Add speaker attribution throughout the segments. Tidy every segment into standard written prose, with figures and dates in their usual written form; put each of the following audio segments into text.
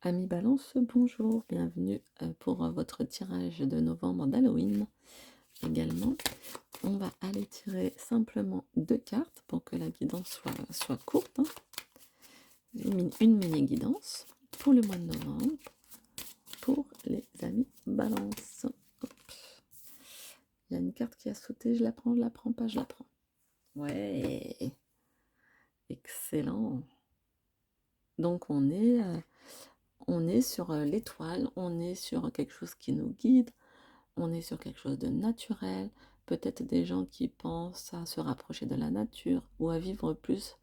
Speaker 1: Amis Balance, bonjour, bienvenue pour votre tirage de novembre d'Halloween. Également, on va aller tirer simplement deux cartes pour que la guidance soit courte, hein. Une mini-guidance pour le mois de novembre pour les amis Balance. Hop. Il y a une carte qui a sauté, je la prends pas, je la prends. Ouais, excellent. Donc on est sur l'étoile, on est sur quelque chose qui nous guide. On est sur quelque chose de naturel, peut-être des gens qui pensent à se rapprocher de la nature ou à vivre plus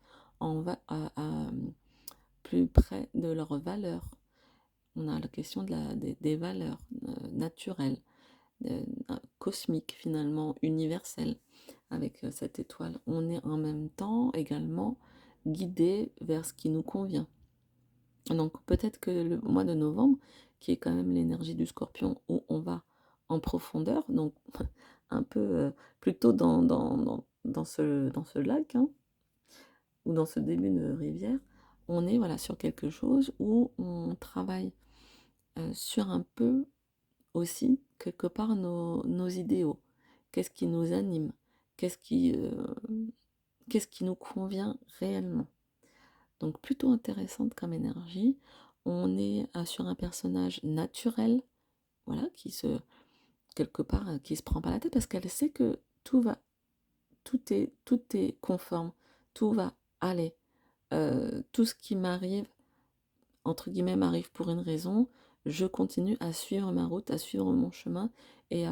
Speaker 1: plus près de leurs valeurs. On a la question des valeurs naturelles, cosmiques finalement, universelles. Avec cette étoile, on est en même temps également guidé vers ce qui nous convient. Donc peut-être que le mois de novembre, qui est quand même l'énergie du scorpion, où on va en profondeur, donc un peu plutôt dans ce lac, hein, ou dans ce début de rivière, on est voilà, sur quelque chose où on travaille sur un peu aussi, quelque part, nos idéaux. Qu'est-ce qui nous anime? Qu'est-ce qui, euh, qu'est-ce qui nous convient réellement? Donc plutôt intéressante comme énergie. On est sur un personnage naturel, voilà, quelque part, qui se prend pas la tête parce qu'elle sait que tout est conforme, tout va aller. Tout ce qui m'arrive, entre guillemets, m'arrive pour une raison. Je continue à suivre ma route, à suivre mon chemin et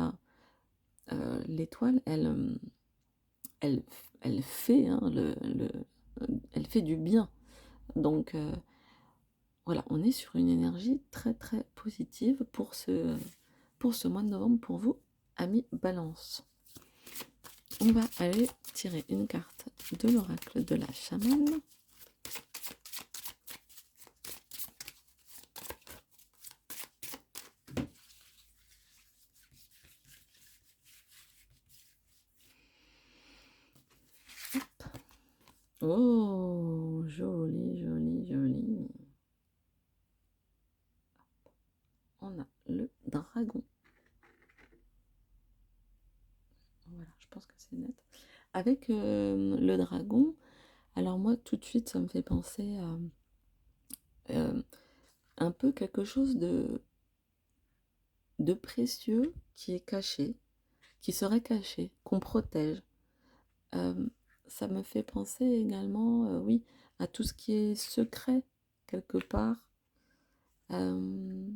Speaker 1: l'étoile, elle, elle fait, hein, elle fait du bien. Donc voilà, on est sur une énergie très très positive pour ce mois de novembre pour vous, amis Balance. On va aller tirer une carte de l'oracle de la chamane. Oh, joli, joli, joli. On a le dragon. Voilà, je pense que c'est net. Avec le dragon, alors moi tout de suite ça me fait penser à un peu quelque chose de précieux qui est caché, qui serait caché, qu'on protège. Euh, Ça me fait penser également, oui, à tout ce qui est secret, quelque part. Euh,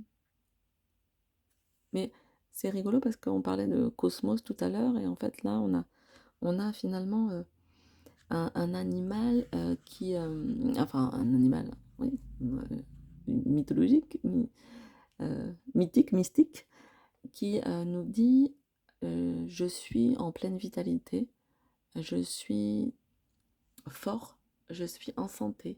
Speaker 1: mais c'est rigolo parce qu'on parlait de cosmos tout à l'heure, et en fait là, on a finalement un animal enfin, un animal, oui, mythologique, mythique, mystique, qui nous dit je suis en pleine vitalité, je suis fort, je suis en santé,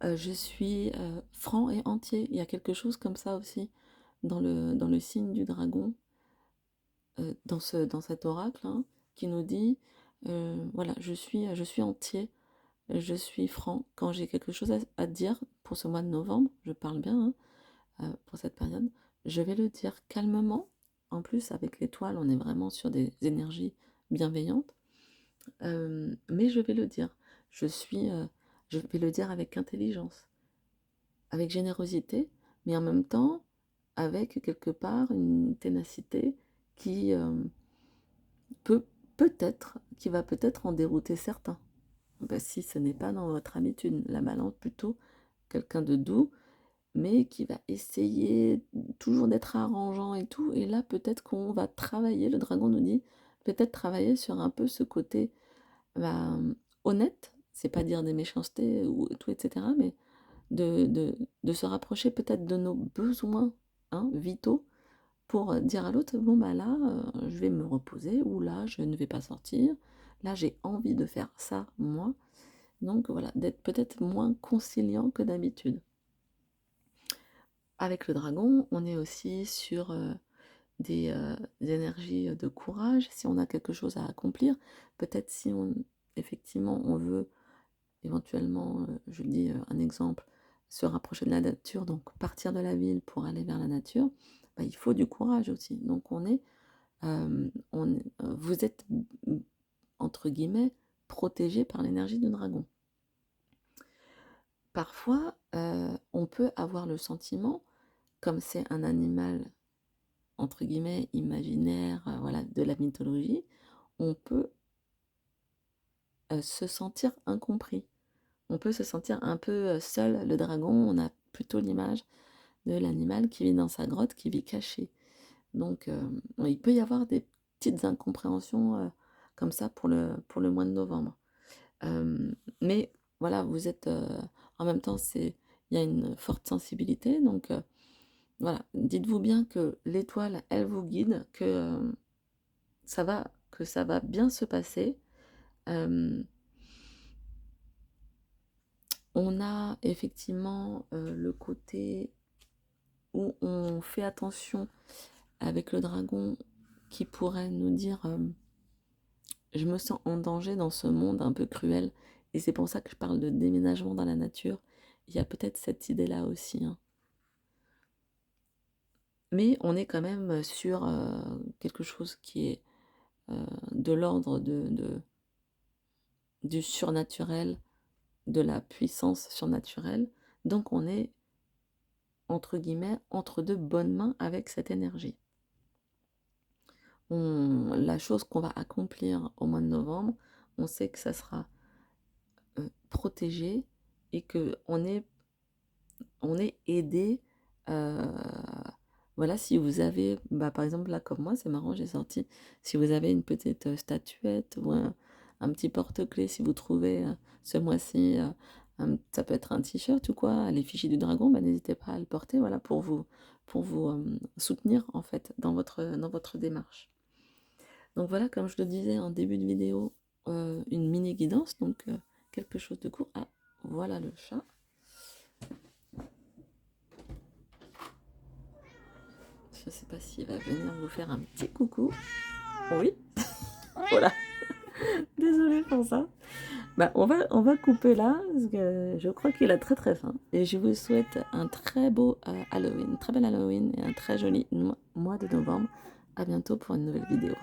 Speaker 1: je suis franc et entier. Il y a quelque chose comme ça aussi dans le signe du dragon, dans cet oracle, hein, qui nous dit voilà, je suis entier, je suis franc. Quand j'ai quelque chose à dire pour ce mois de novembre, je parle bien, hein, pour cette période, je vais le dire calmement. En plus, avec l'étoile, on est vraiment sur des énergies bienveillantes. Mais je vais le dire. Je vais le dire avec intelligence, avec générosité, mais en même temps avec quelque part une ténacité qui peut qui va peut-être en dérouter certains. Ben, si ce n'est pas dans votre habitude, la balance plutôt quelqu'un de doux, mais qui va essayer toujours d'être arrangeant et tout. Et là, peut-être qu'on va travailler, le dragon nous dit, peut-être travailler sur un peu ce côté bah, honnête, c'est pas dire des méchancetés ou tout, etc., mais de se rapprocher peut-être de nos besoins, hein, vitaux, pour dire à l'autre, bon bah là, je vais me reposer, ou là, je ne vais pas sortir, là, j'ai envie de faire ça, moi. Donc voilà, d'être peut-être moins conciliant que d'habitude. Avec le dragon, on est aussi sur des énergies de courage, si on a quelque chose à accomplir, peut-être effectivement, on veut éventuellement, je dis un exemple, se rapprocher de la nature, donc partir de la ville pour aller vers la nature, bah, il faut du courage aussi. Donc vous êtes, entre guillemets, «protégés» par l'énergie du dragon. Parfois, on peut avoir le sentiment, comme c'est un animal, entre guillemets, «imaginaire», voilà, de la mythologie, on peut, se sentir incompris. On peut se sentir un peu, seul. Le dragon, on a plutôt l'image de l'animal qui vit dans sa grotte, qui vit caché. Donc, il peut y avoir des petites incompréhensions, comme ça pour le mois de novembre. Mais voilà, vous êtes, en même temps, il y a une forte sensibilité, donc, voilà. Dites-vous bien que l'étoile, elle vous guide, que ça va bien se passer. On a effectivement, le côté où on fait attention avec le dragon qui pourrait nous dire, je me sens en danger dans ce monde un peu cruel, et c'est pour ça que je parle de déménagement dans la nature. Il y a peut-être cette idée-là aussi, hein. Mais on est quand même sur, quelque chose qui est, de l'ordre du surnaturel, de la puissance surnaturelle. Donc on est, entre guillemets, entre de bonnes mains avec cette énergie. La chose qu'on va accomplir au mois de novembre, on sait que ça sera, protégé, et on est aidé, voilà. Si vous avez, bah, par exemple, là, comme moi, c'est marrant, j'ai sorti, si vous avez une petite, statuette ou un petit porte-clés, si vous trouvez, ce mois-ci, ça peut être un t-shirt ou quoi, à l'effigie du dragon, bah, n'hésitez pas à le porter, voilà, pour vous, soutenir, en fait, dans votre démarche. Donc voilà, comme je le disais en début de vidéo, une mini guidance, donc, quelque chose de court. Ah, voilà le chat. Je sais pas s'il va venir vous faire un petit coucou. Oui, voilà. Désolée pour ça. Bah, on va couper là, parce que je crois qu'il a très très faim. Et je vous souhaite un très beau, Halloween, très bel Halloween, et un très joli mois de novembre. À bientôt pour une nouvelle vidéo.